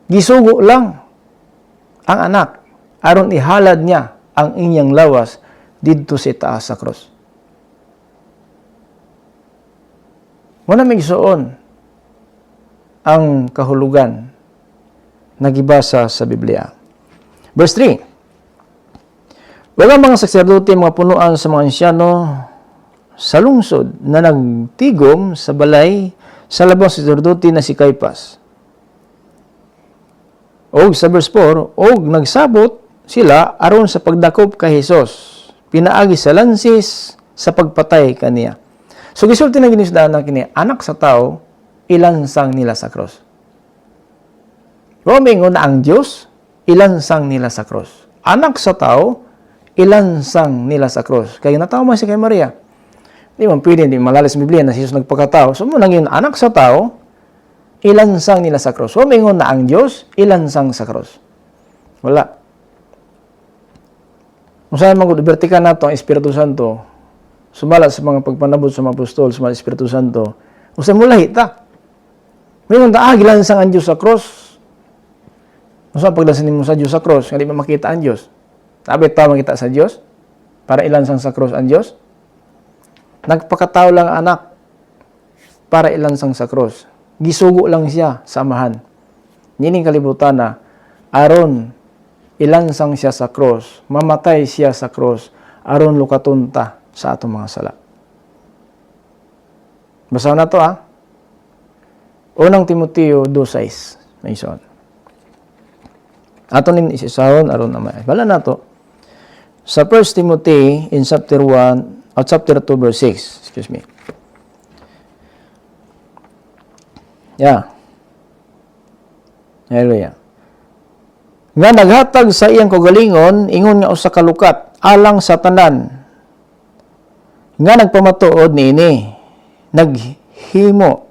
Gisugo lang ang anak aron ihalad niya ang inyang lawas didto sa taas sa cross. Muna may gisuon ang kahulugan na gibasa sa Biblia. Verse 3. Wala mga sacerdote, mga punuan sa mga ansyano sa lungsod na nagtigom sa balay sa labang sacerdote na si Caiphas. Og sa verse 4, og nagsabot sila aron sa pagdakop kay Hesus, pinaagi sa lansis sa pagpatay kaniya. So gisulti na ginisdaan na kini, anak sa tao, ilansang nila sa cross. Romingon na ang Diyos, ilansang nila sa cross. Anak sa tao, ilansang nila sa cross. Kaya natawa man si kay Maria. Di man pwede, di malalis sa Biblia na si Jesus nagpakatao. So muna yun, anak sa tao, ilansang nila sa cross. Romingon na ang Diyos, ilansang sa cross. Wala. Kung saan mag-libertikan na ito ang Espiritu Santo, sumala sa mga pagpanabot sa mga apostol, sumala sa Espiritu Santo, kung saan mula hita. Ngayon, gilansang ang Diyos sa cross. Kung saan paglasanin mo sa Diyos sa cross, hindi mo makita ang Diyos. Sabi ito makita sa Diyos, para ilansang sa cross ang Diyos. Nagpakatao lang ang anak, para ilansang sa cross. Gisugo lang siya sa amahan. Nining kalibutan na, aron ilansang siya sa cross, mamatay siya sa cross, aron lukatunta sa atong mga sala. Basa na to Unang Timoteo 2:6. May ison. Ato nin isisahon aron na wala na to. Sa 1 Timothy in chapter 1 or chapter 2 verse 6. Excuse me. Yeah. Hallelujah. Nga naghatag sa iyang kagalingon, ingon nga usa ka lukat, alang sa tanan. Nga nagpamatuod niini, naghimo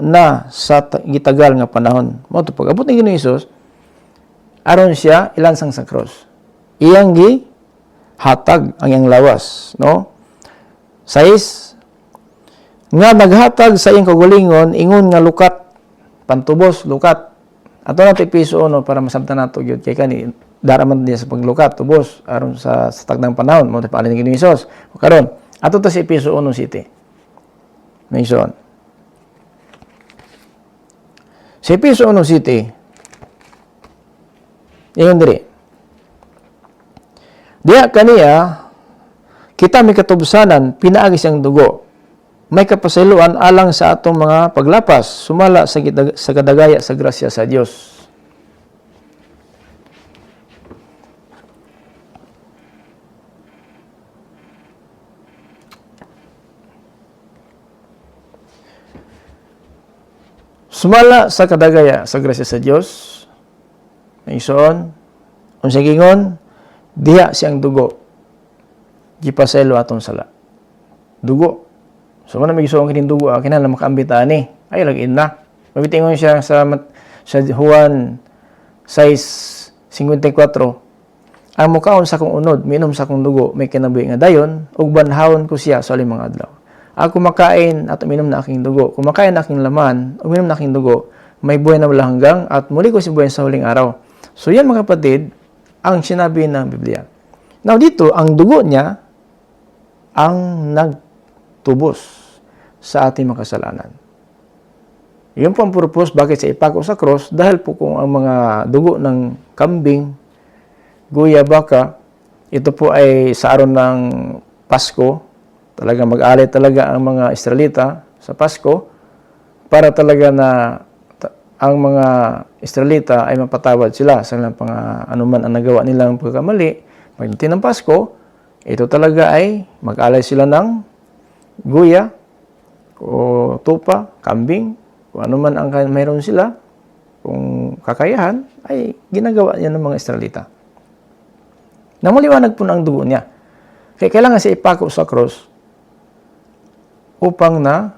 na sa gitagal nga panahon. Mo to pag abot ni Ginoong Hesus, aron siya ilansang sa cross. Iyang gi hatag ang iyang lawas, no? 6 nga naghatag sa iyang kagalingon, ingon nga lukat, pantubos, lukat. Ato na piso para masabtan nato gyud kay kani daraman niya sa paglukat, tubos aron sa tagdang panahon mo paalin ni Ginoong Hesus. Karon, ato ta si piso 1 city. Mayson. Si piso 1 city. Ingon diri. Diya kaniya kita may katubsanan pinaagi siyang dugo. May kapasayloan alang sa atong mga paglapas, sumala sa kadagaya sa grasya sa Dios. Sumala sa kadagaya sa grasya sa Dios. Mayson, unsay gingon, diha siyang dugo. Gipasaylo atong sala. Dugo. So, man may gisuong kining dugo, kinahanglan makaambit ani. Ay, lagin na. Mabitingon siya sa Juan 6:54. Ang mukaon sa kong unod, minom sa kong dugo, may kinabuhi nga dayon, ug banhawon ko siya sa limang adlaw. Ako kumakain at uminom na aking dugo. Kumakain na aking laman, uminom na aking dugo, may buhay na walang hanggang, at muli ko si buhay sa huling araw. So, yan mga kapatid, ang sinabi ng Biblia. Now, dito, ang dugo niya, ang nagtubos sa ating mga kasalanan. Yun po ang purpose bakit sa ipako sa cross, dahil po kung ang mga dugo ng kambing, guya, baka, ito po ay sa araw ng Pasko, talaga mag-alay talaga ang mga Israelita sa Pasko para talaga na ang mga Israelita ay mapatawad sila sa kanilang anuman ang nagawa nilang pagkakamali. Pagdating ng Pasko, ito talaga ay mag-alay sila ng guya o tupa, kambing, kung ano man ang mayroon sila, kung kakayahan, ay ginagawa niya ng mga Israelita. Namaliwanag po na ang dugo niya. Kaya kailangan siya ipako sa cross upang na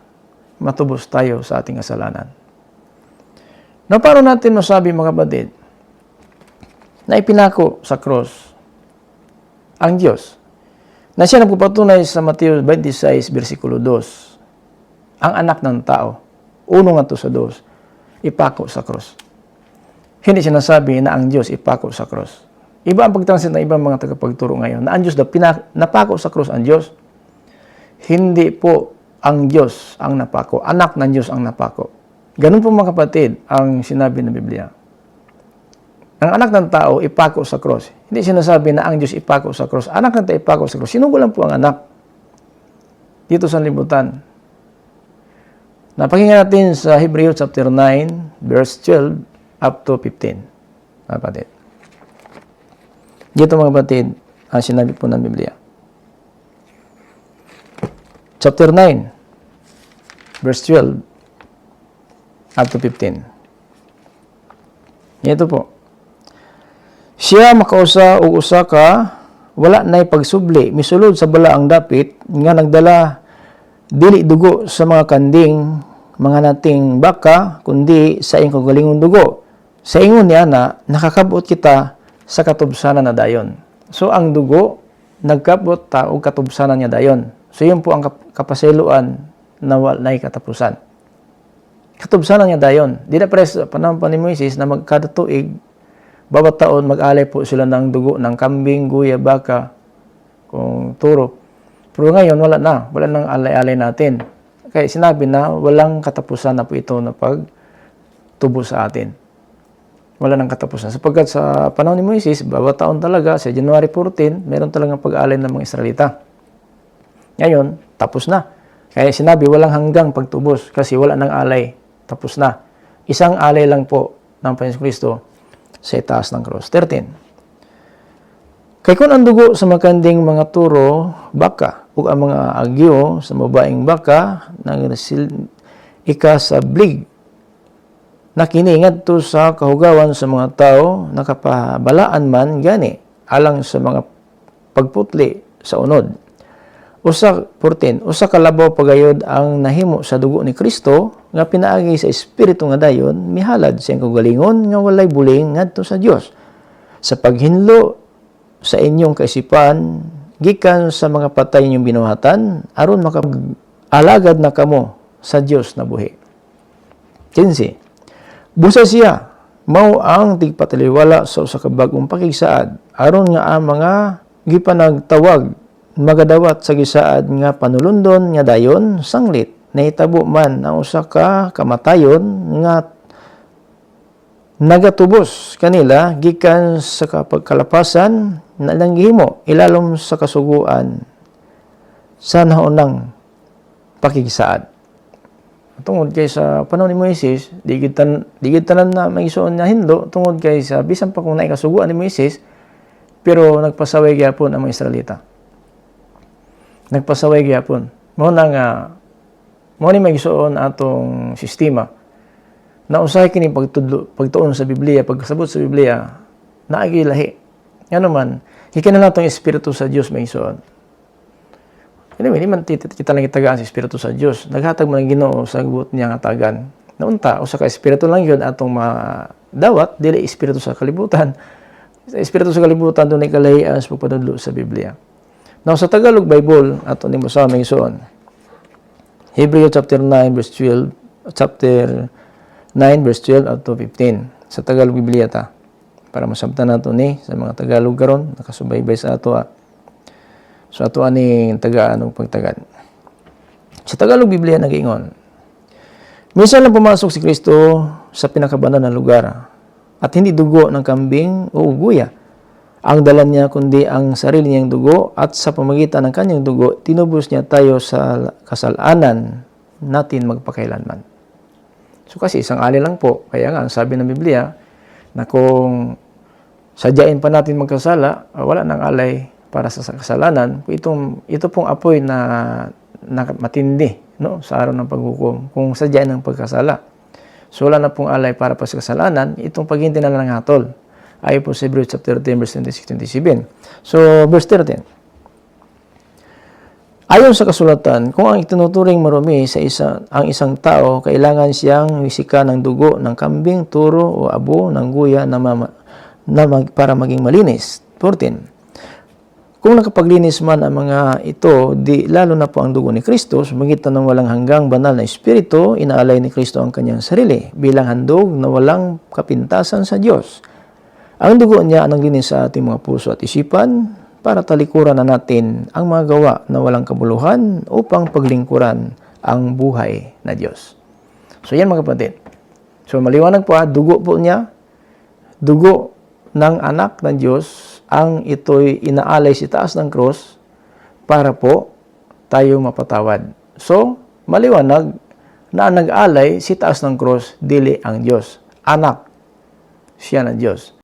matubos tayo sa ating kasalanan. Na paano natin masabi mga kapatid na ipinako sa cross ang Diyos na siya nagpapatunay sa Mateo 26 versikulo 2, ang anak ng tao, 1 nga sa 2, ipako sa cross. Hindi siya nasabi na ang Diyos ipako sa cross. Iba ang pagtranslate ng ibang mga tagapagturo ngayon na ang Diyos napako sa cross ang Diyos. Hindi po ang Diyos ang napako, anak ng Diyos ang napako. Ganun po mga kapatid ang sinabi ng Biblia. Ang anak ng tao ipako sa cross. Hindi sinasabi na ang Diyos ipako sa cross. Anak ng tao ipako sa cross. Sinugo lang po ang anak dito sa libutan. Napakinggan natin sa Hebrews chapter 9, verse 12 up to 15. Mga kapatid. Dito mga kapatid, ang sinabi po ng Biblia. Chapter 9, verse 12 up to 15. Ito po. Siya makausa o usa ka, wala na'y pagsubli, misulod sa bala ang dapit, nga nagdala dili dugo sa mga kanding, mga nating baka, kundi sa iyong kagalingon dugo. Sa ingon niya na, nakakabot kita sa katubsanan na dayon. So, ang dugo, nagkabot ta o katubsanan niya dayon. So, yun po ang kapasiluan na walay katapusan. Katubsanan niya dayon. Di na pres, panahon pa ni Moises na magkada tuig, bawat taon mag-alay po sila ng dugo ng kambing, guya, baka, kung turo. Pero ngayon, wala na. Wala nang alay-alay natin. Kaya sinabi na walang katapusan na po ito na pagtubo sa atin. Wala nang katapusan. Sapagkat sa panahon ni Moises, bawat taon talaga, sa January 14, meron talagang pag-alay ng mga Israelita. Ngayon, tapos na. Kaya sinabi, walang hanggang pagtubos kasi wala nang alay. Tapos na. Isang alay lang po ng Panginoon Kristo sa itaas ng cross. 13. Kaya kung ang dugo sa makanding mga turo, baka, o ang mga agyo sa mabaing baka, nang ikasablig, nakiningad to sa kahugawan sa mga tao, nakapabalaan man gani, alang sa mga pagputli sa unod. 14. Usa kalabaw pagayod ang nahimo sa dugo ni Kristo, nga pinaagi sa Espiritu nga dayon, mihalad siyang kagalingon, nga walay buling ngadto sa Dios. Sa paghinlo sa inyong kaisipan, gikan sa mga patay ninyong binuhatan, aron makapag-alagad na kamo sa Dios na buhi. 15. Busa siya, mao ang tigpataliwala sa usa ka bag-ong pakigsaad, aron nga ang mga gipanagtawag magadawat sa gisaad nga panulundon nga dayon sanglit nahitabo man ang usa ka kamatayon nga nagatubos kanila gikan sa kapagkalapasan na nanggihimo ilalom sa kasuguan sa naunang pakigsaad. Tungod kay sa panahon ni Moises, digid tanan na may isuon na hindo tungod kay sa bisan pa kung naikasuguan ni Moises, pero nagpasaway gyapon ang mga Israelita. Nagpasaway gyapon. Mao na nga mao ni may isuon atong sistema na usahay kini pagtuon sa Biblia, pagkasabot sa Biblia, naagi lahi. Ngano man, hikin na natong Espiritu sa Dios may isuon. Anyway, di man kita lang itagaan sa Espiritu sa Dios. Naghatag man ang Ginoo sa gubot niya nga tagan. Naunta, usa ka Espiritu lang yun atong madawat, dili Espiritu sa kalibutan. Sa Espiritu sa kalibutan, doon ay kalahian sa pagpadudlo sa Biblia. Now, sa Tagalog Bible, ato ni mo sa may isuon. Hebrews chapter 9, verse 12, chapter 9, verse 12 up to 15. Sa Tagalog Biblia ta. Para masabtan nato ni sa mga Tagalog karon nakasubaybay sa ato. So ato ani tagaan og pagtagad. Sa Tagalog Biblia nag-ingon, Minsan lang pumasok si Kristo sa pinakabanal na lugar at hindi dugo ng kambing o guya ang dala niya, kundi ang sarili niyang dugo, at sa pamagitan ng kanyang dugo, tinubos niya tayo sa kasalanan natin magpakailanman. So kasi isang alay lang po, kaya nga ang sabi ng Biblia na kung sadyain pa natin magkasala, wala nang alay para sa kasalanan. Ito pong apoy na matindi, no, sa araw ng paghukom kung sadyain ng pagkasala. So wala na pong alay para pa sa kasalanan, itong paghintay na lang ng hatol. Ayon po sa Hebrews chapter 10, verse 26-27. So, verse 13. Ayon sa kasulatan, kung ang itinuturing marumi ang isang tao, kailangan siyang wisika ng dugo ng kambing, turo o abo ng guya para maging malinis. 14. Kung nakapaglinis man ang mga ito, di lalo na po ang dugo ni Kristo, sumagitan ng walang hanggang banal na espiritu, inaalay ni Kristo ang kanyang sarili bilang handog na walang kapintasan sa Diyos. Ang dugo niya ang naglinis sa ating mga puso at isipan para talikuran na natin ang mga gawa na walang kabuluhan upang paglingkuran ang buhay na Diyos. So yan mga kapatid. So maliwanag po dugo po niya, dugo ng anak ng Diyos, ang ito'y inaalay sa taas ng cross para po tayo mapatawad. So maliwanag na nag-alay sa taas ng cross, dili ang Diyos. Anak siya ng Diyos.